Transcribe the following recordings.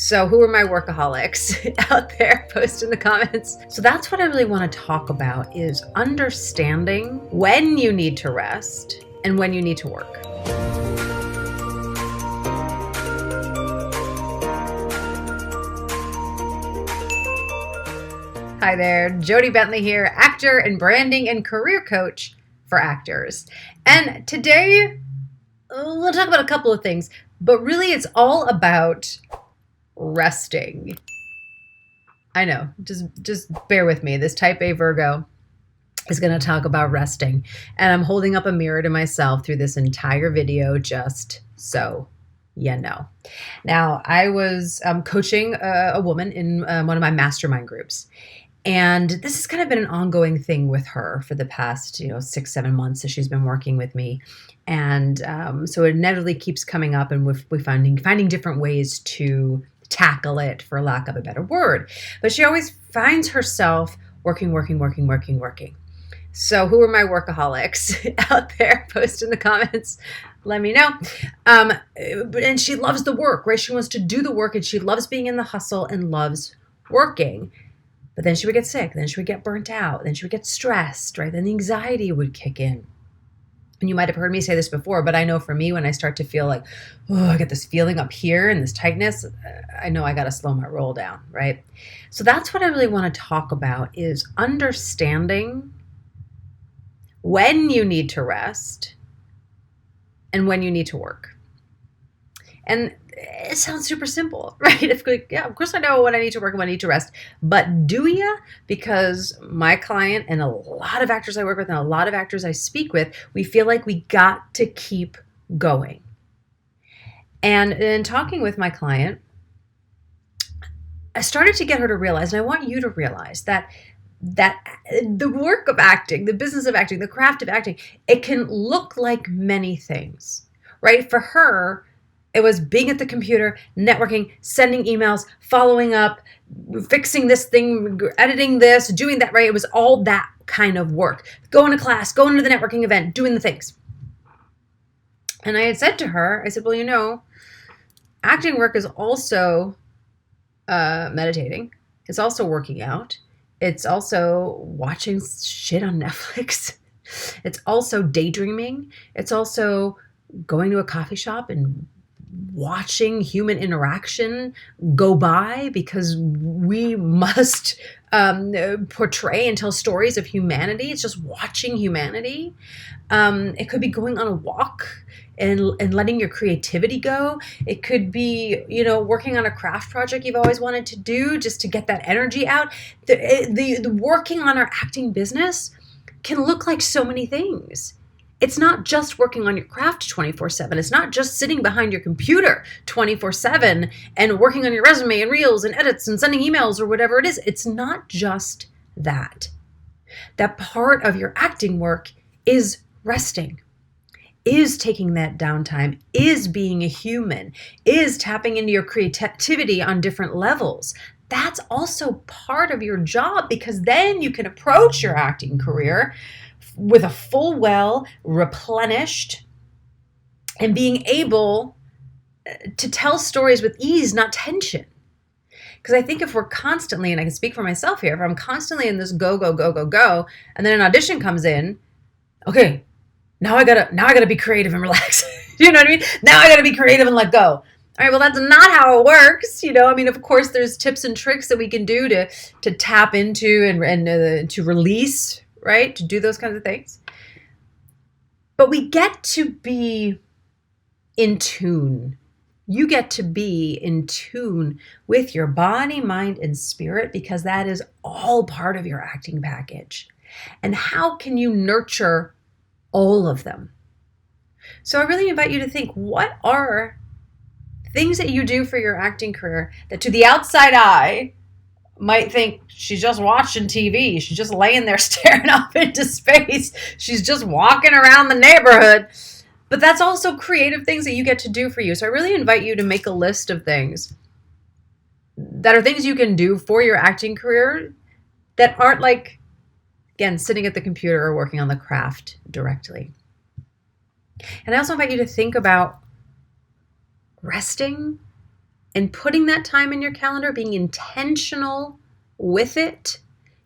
So who are my workaholics out there? Post in the comments. So that's what I really want to talk about, is understanding when you need to rest and when you need to work. Hi there, Jodie Bentley here, actor and branding and career coach for actors. And today we'll talk about a couple of things, but really it's all about resting. I know, just bear with me. This type A Virgo is going to talk about resting, and I'm holding up a mirror to myself through this entire video just so you know. Now, I was coaching a woman in one of my mastermind groups, and this has kind of been an ongoing thing with her for the past 6-7 months that she's been working with me. And so it inevitably keeps coming up, and we're finding different ways to tackle it, for lack of a better word. But she always finds herself working. So who are my workaholics out there? Post in the comments. Let me know. And she loves the work, right? She wants to do the work, and she loves being in the hustle and loves working. But then she would get sick. Then she would get burnt out. Then she would get stressed, right? Then the anxiety would kick in. And you might have heard me say this before, but I know for me, when I start to feel like, I get this feeling up here and this tightness, I know I got to slow my roll down, right? So that's what I really want to talk about, is understanding when you need to rest and when you need to work. And it sounds super simple, right? It's like, yeah, of course I know when I need to work and when I need to rest. But do ya? Because my client and a lot of actors I work with and a lot of actors I speak with, we feel like we got to keep going. And in talking with my client, I started to get her to realize, and I want you to realize, that the work of acting, the business of acting, the craft of acting, it can look like many things, right? For her, it was being at the computer, networking, sending emails, following up, fixing this thing, editing this, doing that, right? It was all that kind of work. Going to class, going to the networking event, doing the things. And I had said to her, I said, well, acting work is also meditating. It's also working out. It's also watching shit on Netflix. It's also daydreaming. It's also going to a coffee shop and watching human interaction go by, because we must portray and tell stories of humanity. It's just watching humanity. It could be going on a walk and letting your creativity go. It could be, working on a craft project you've always wanted to do, just to get that energy out. The working on our acting business can look like so many things. It's not just working on your craft 24/7. It's not just sitting behind your computer 24/7 and working on your resume and reels and edits and sending emails or whatever it is. It's not just that. That part of your acting work is resting, is taking that downtime, is being a human, is tapping into your creativity on different levels. That's also part of your job, because then you can approach your acting career with a full well, replenished, and being able to tell stories with ease, not tension. Because I think if we're constantly, and I can speak for myself here, if I'm constantly in this go, and then an audition comes in, okay, now I gotta be creative and relax. You know what I mean? Now I gotta be creative and let go. All right, well, that's not how it works. Of course, there's tips and tricks that we can do to tap into and to release, right? To do those kinds of things. But we get to be in tune. You get to be in tune with your body, mind, and spirit, because that is all part of your acting package. And how can you nurture all of them? So I really invite you to think, what are things that you do for your acting career that to the outside eye might think, she's just watching TV. She's just laying there staring off into space. She's just walking around the neighborhood. But that's also creative things that you get to do for you. So I really invite you to make a list of things that are things you can do for your acting career that aren't like, again, sitting at the computer or working on the craft directly. And I also invite you to think about resting and putting that time in your calendar, being intentional with it,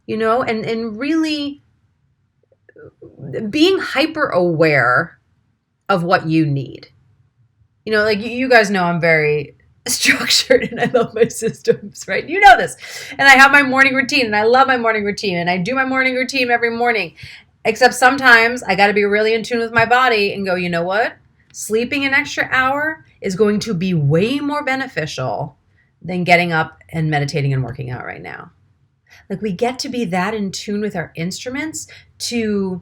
and really being hyper aware of what you need. Like you guys know I'm very structured and I love my systems, right? You know this. And I have my morning routine and I love my morning routine and I do my morning routine every morning. Except sometimes I got to be really in tune with my body and go, you know what? Sleeping an extra hour is going to be way more beneficial than getting up and meditating and working out right now. Like we get to be that in tune with our instruments to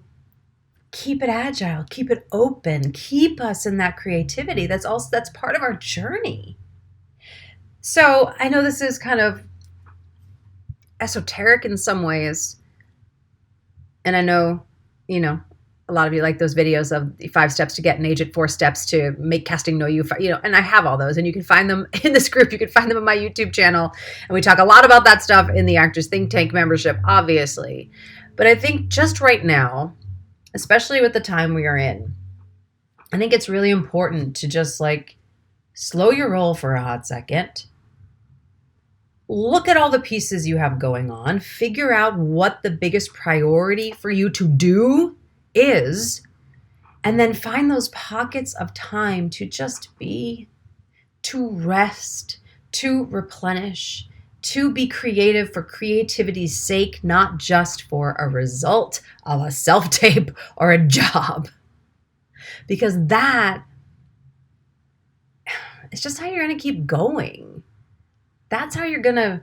keep it agile, keep it open, keep us in that creativity. That's part of our journey. So I know this is kind of esoteric in some ways. And I know, a lot of you like those videos of the 5 steps to get an agent, 4 steps to make casting know you, and I have all those and you can find them in this group. You can find them on my YouTube channel. And we talk a lot about that stuff in the Actors Think Tank membership, obviously. But I think just right now, especially with the time we are in, I think it's really important to just slow your roll for a hot second. Look at all the pieces you have going on. Figure out what the biggest priority for you to do is, and then find those pockets of time to just be, to rest, to replenish, to be creative for creativity's sake, not just for a result of a self-tape or a job. Because that is just how you're going to keep going. That's how you're going to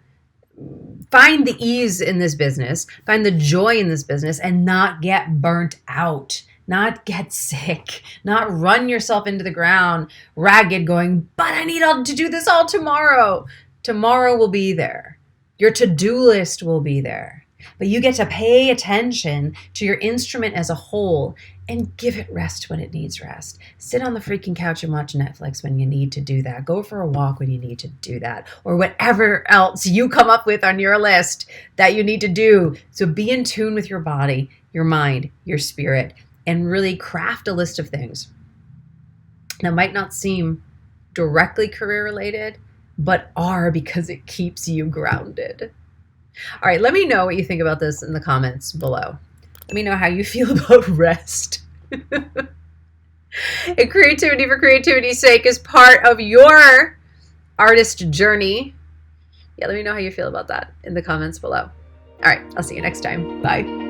find the ease in this business, find the joy in this business, and not get burnt out, not get sick, not run yourself into the ground ragged going, but I need to do this all tomorrow. Tomorrow will be there. Your to-do list will be there. But you get to pay attention to your instrument as a whole and give it rest when it needs rest. Sit on the freaking couch and watch Netflix when you need to do that. Go for a walk when you need to do that. Or whatever else you come up with on your list that you need to do. So be in tune with your body, your mind, your spirit, and really craft a list of things that might not seem directly career related, but are because it keeps you grounded. All right, let me know what you think about this in the comments below. Let me know how you feel about rest. And creativity for creativity's sake is part of your artist journey. Yeah, let me know how you feel about that in the comments below. All right, I'll see you next time. Bye.